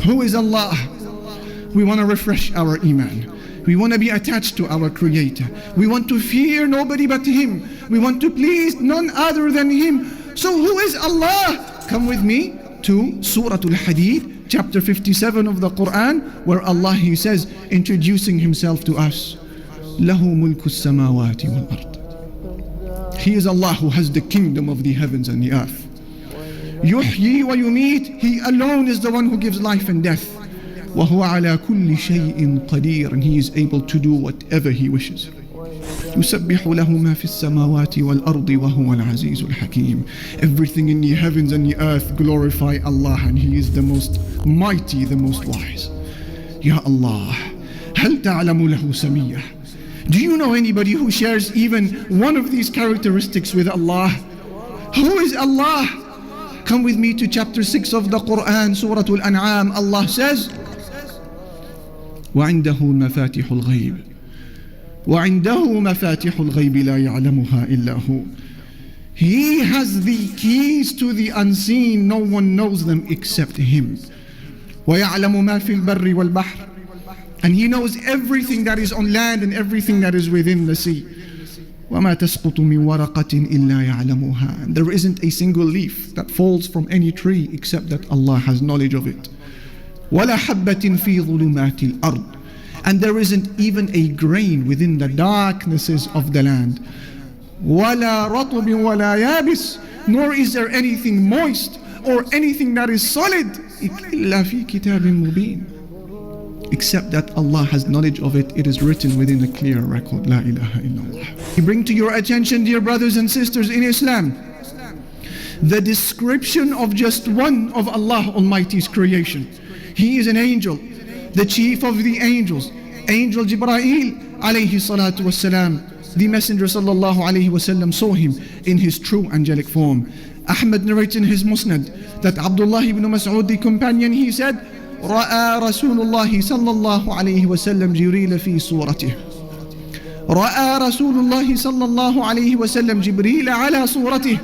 Who is Allah? We want to refresh our iman. We want to be attached to our Creator. We want to fear nobody but Him. We want to please none other than Him. So who is Allah? Come with me to Surah Al-Hadid, chapter 57 of the Quran, where Allah, He says, introducing Himself to us, لَهُ مُلْكُ السَّمَاوَاتِ وَالْأَرْضِ. He is Allah who has the kingdom of the heavens and the earth. يُحْيِي وَيُمِيتُ. He alone is the one who gives life and death. وَهُوَ عَلَى كُلِّ شَيْءٍ قَدِيرٌ. And He is able to do whatever He wishes. يُسَبِّحُ لَهُ مَا فِي السَّمَاوَاتِ وَالْأَرْضِ وَهُوَ الْعَزِيزُ الْحَكِيمُ. Everything in the heavens and the earth glorify Allah, and He is the most mighty, the most wise. Ya Allah, هل تعلم له سمية. Do you know anybody who shares even one of these characteristics with Allah? Who is Allah? Come with me to chapter 6 of the Quran, Surah Al-An'am. Allah says, وعنده مفاتح الغيب وعنده مفاتح الغيب لا يعلمها إلا هو. He has the keys to the unseen. No one knows them except Him. ويعلم ما في البر والبحر. And He knows everything that is on land and everything that is within the sea. وما تسقط من ورقة إلا يعلمها. And there isn't a single leaf that falls from any tree except that Allah has knowledge of it. ولا حبة في ظلمات الأرض. And there isn't even a grain within the darknesses of the land. ولا رطب ولا يابس. Nor is there anything moist or anything that is solid إلا في كتاب مبين. Except that Allah has knowledge of it. It is written within a clear record. La ilaha illallah. We bring to your attention, dear brothers and sisters in Islam, the description of just one of Allah Almighty's creation. He is an angel, the chief of the angels, Angel Jibreel alayhi salatu wassalam. The Messenger sallallahu alayhi wasallam saw him in his true angelic form. Ahmad narrates in his Musnad that Abdullah ibn Mas'ud, the companion, he said, رأى رسول الله صلى الله عليه وسلم جبريل في صورته. رأى رسول الله صلى الله عليه وسلم جبريل على صورته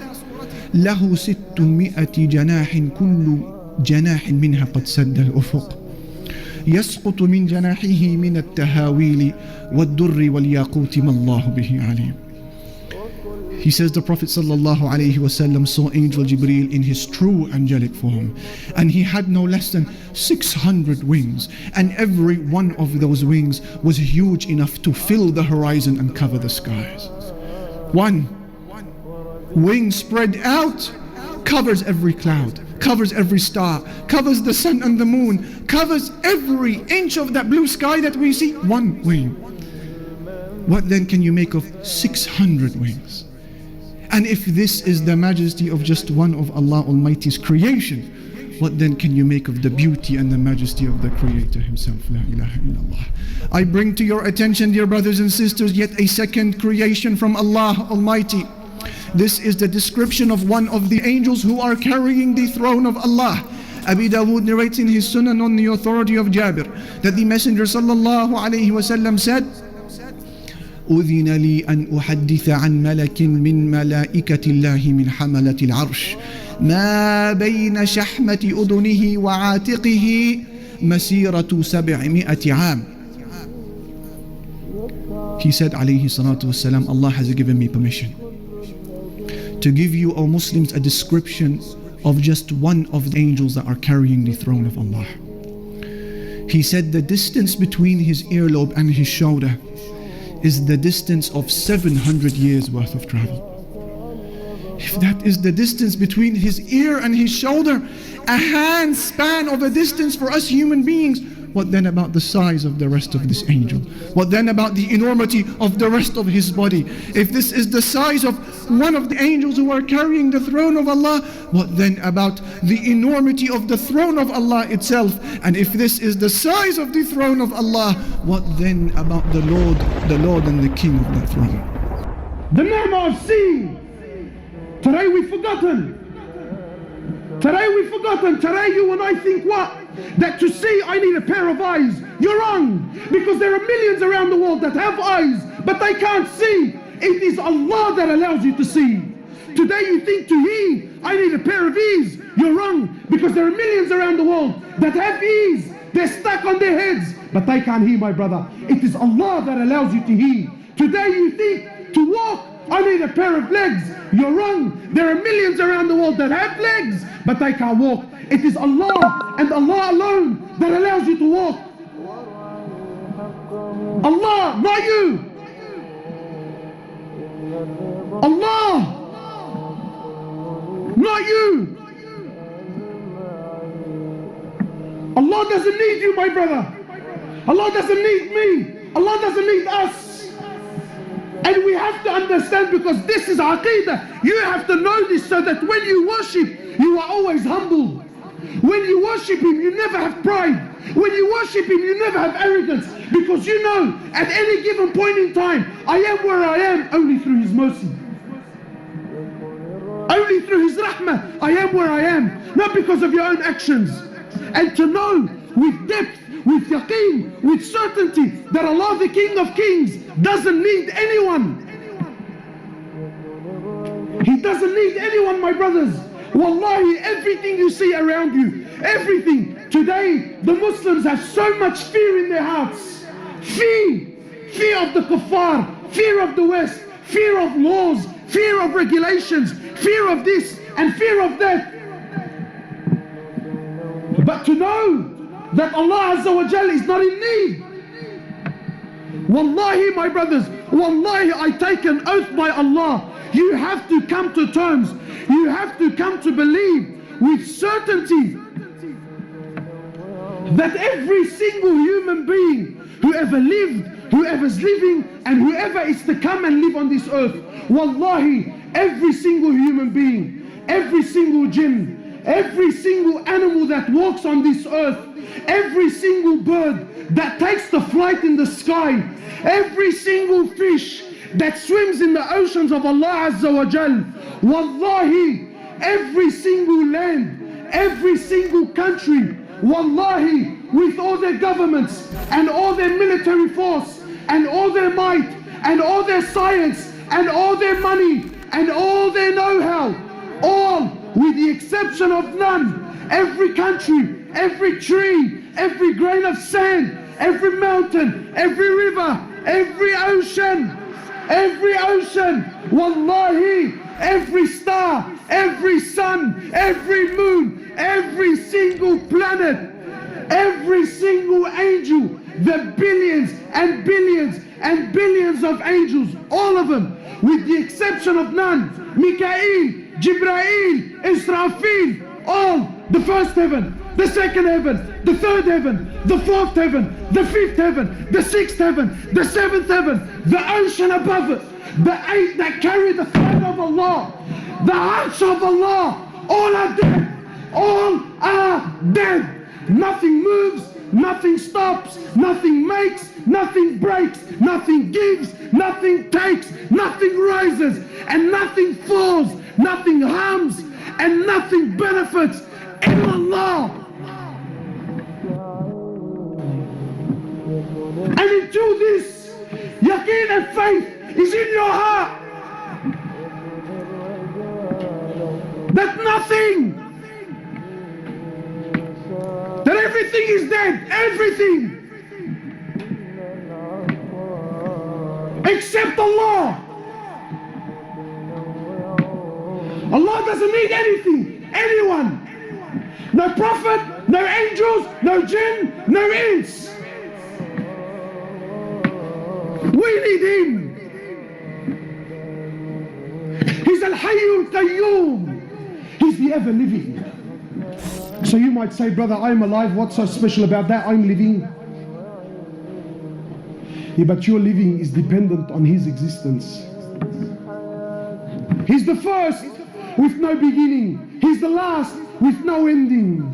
له 600 جناح كل جناح منها قد سد الأفق يسقط من جناحه من التهاويل والدر والياقوت ما الله به عليم. He says the Prophet ﷺ saw Angel Jibreel in his true angelic form, and he had no less than 600 wings, and every one of those wings was huge enough to fill the horizon and cover the skies. One wing spread out covers every cloud, covers every star, covers the sun and the moon, covers every inch of that blue sky that we see. One wing. What then can you make of 600 wings? And if this is the majesty of just one of Allah Almighty's creation, what then can you make of the beauty and the majesty of the Creator Himself? La ilaha illallah. I bring to your attention, dear brothers and sisters, yet a second creation from Allah Almighty. This is the description of one of the angels who are carrying the throne of Allah. Abi Dawood narrates in his Sunan on the authority of Jabir that the Messenger sallallahu alayhi wasallam said, أذن لي أن أحدث عن ملك من ملائكة الله من حملة العرش ما بين شحمة أذنه وعاتقه مسيرة 700 عام. He said عليه الصلاة والسلام, Allah has given me permission to give you, O Muslims, a description of just one of the angels that are carrying the throne of Allah. He said the distance between his earlobe and his shoulder is the distance of 700 years worth of travel. If that is the distance between his ear and his shoulder, a hand span of a distance for us human beings, what then about the size of the rest of this angel? What then about the enormity of the rest of his body? If this is the size of one of the angels who are carrying the throne of Allah, what then about the enormity of the throne of Allah itself? And if this is the size of the throne of Allah, what then about the Lord and the King of that throne? The ni'mah of seeing. Today we've forgotten. Today you and I think what? That to see I need a pair of eyes. You're wrong. Because there are millions around the world that have eyes, but they can't see. It is Allah that allows you to see. Today you think to he, I need a pair of ease. You're wrong, because there are millions around the world that have ease. They're stuck on their heads, but they can't hear, my brother. It is Allah that allows you to hear. Today you think to walk, I need a pair of legs. You're wrong. There are millions around the world that have legs, but they can't walk. It is Allah and Allah alone that allows you to walk. Allah, not you. Allah, not you. Allah doesn't need you, my brother. Allah doesn't need me. Allah doesn't need us. And we have to understand, because this is Aqidah. You have to know this, so that when you worship, you are always humble. When you worship Him, you never have pride. When you worship Him, you never have arrogance. Because you know, at any given point in time, I am where I am only through His mercy. Only through His rahmah, I am where I am. Not because of your own actions. And to know with depth, with yaqeen, with certainty, that Allah, the King of Kings, doesn't need anyone. He doesn't need anyone, my brothers. Wallahi, everything you see around you, everything. Today, the Muslims have so much fear in their hearts. Fear of the kuffar, fear of the West, fear of laws, fear of regulations, fear of this and fear of that. But to know that Allah Azza wa Jal is not in need. Wallahi, my brothers, wallahi, I take an oath by Allah. You have to come to terms. You have to come to believe with certainty that every single human being, whoever lived, whoever's living, and whoever is to come and live on this earth, wallahi, every single human being, every single jinn, every single animal that walks on this earth, every single bird that takes the flight in the sky, every single fish that swims in the oceans of Allah Azza wa Jal, wallahi, every single land, every single country, wallahi, with all their governments and all their military force and all their might and all their science and all their money and all their know-how, all with the exception of none, every country, every tree, every grain of sand, every mountain, every river, every ocean, wallahi, every star, every sun, every moon, every single planet, every single angel, the billions and billions and billions of angels, all of them, with the exception of none, Mikael, Jibrail, Israfil, all, the first heaven, the second heaven, the third heaven, the fourth heaven, the fifth heaven, the sixth heaven, the seventh heaven, the ocean above it, the eight that carry the flag of Allah, the arsh of Allah, all are dead, all are dead. Nothing moves, nothing stops, nothing makes, nothing breaks, nothing gives, nothing takes, nothing rises, and nothing falls, nothing harms, and nothing benefits in Allah. And until this yaqeen and faith is in your heart, that nothing, that everything is dead, everything, except Allah. Allah doesn't need anything, anyone. No prophet, no angels, no jinn, no ins. We need Him. He's Al-Hayyul Qayyum. He's the ever-living. So you might say, brother, I'm alive. What's so special about that? I'm living. Yeah, but your living is dependent on His existence. He's the first with no beginning. He's the last with no ending.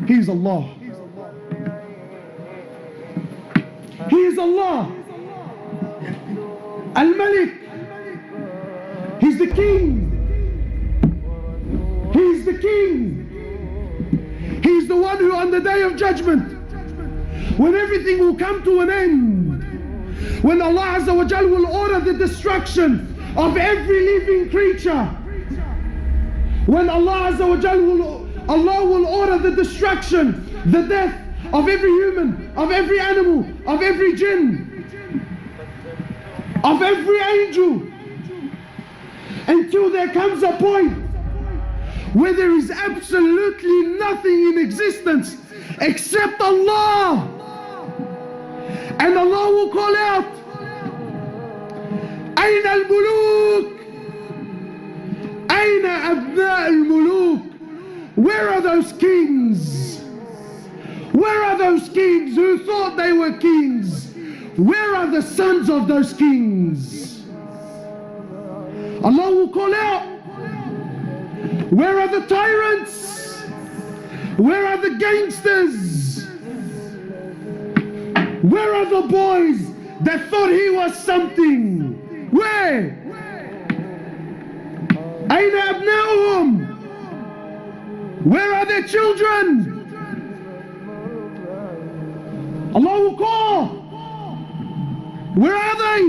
He is Allah. He is Allah. Al-Malik. He's the King. He's the King. He's the one who on the day of judgment, when everything will come to an end, when Allah Azza wa Jal will order the destruction of every living creature, When Allah Azza wa Jal Allah will order the destruction, the death of every human, of every animal, of every jinn, of every angel, until there comes a point where there is absolutely nothing in existence except Allah. And Allah will call out, أين الملوك? أين أبناء الملوك? Where are those kings? Where are those kings who thought they were kings? Where are the sons of those kings? Allah will call out, where are the tyrants? Where are the gangsters? Where are the boys that thought he was something? Where? أين أبناؤهم? Where are their children? Allah will call, where are they?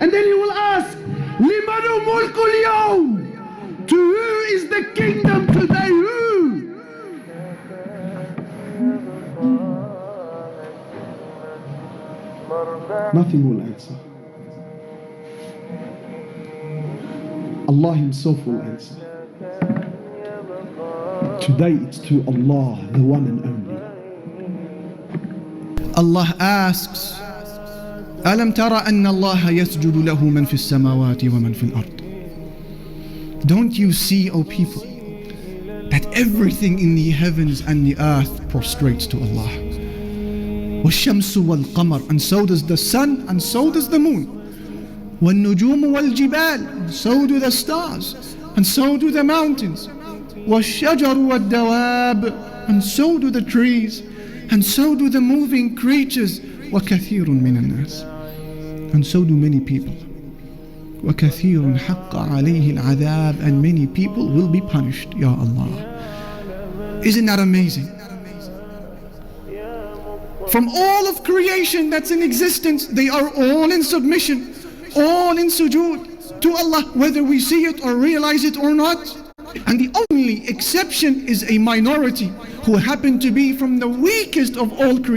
And then He will ask, لِمَنُ مُلْكُ الْيَوْمِ? To who is the kingdom today? Who? Nothing will answer. Allah Himself will answer. Today it's to Allah, the one and only. Allah asks, أَلَمْ تَرَ أَنَّ اللَّهَ يَسْجُدُ لَهُ مَنْ فِي السَّمَاوَاتِ وَمَنْ فِي الْأَرْضِ? Don't you see, O people, that everything in the heavens and the earth prostrates to Allah? وَالشَّمْسُ وَالْقَمَرُ, and so does the sun, and so does the moon. وَالنُّجُومُ وَالْجِبَالُ, and so do the stars, and so do the mountains. وَالشَّجَرُ وَالدَّوَابُ, and so do the trees, and so do the moving creatures. وَكَثِيرٌ مِّنَ النَّاسِ, and so do many people. وَكَثِيرٌ حَقَّ عَلَيْهِ الْعَذَابُ, and many people will be punished. Ya Allah. Isn't that amazing? From all of creation that's in existence, they are all in submission, all in sujood to Allah, whether we see it or realize it or not. And the only exception is a minority who happen to be from the weakest of all creation.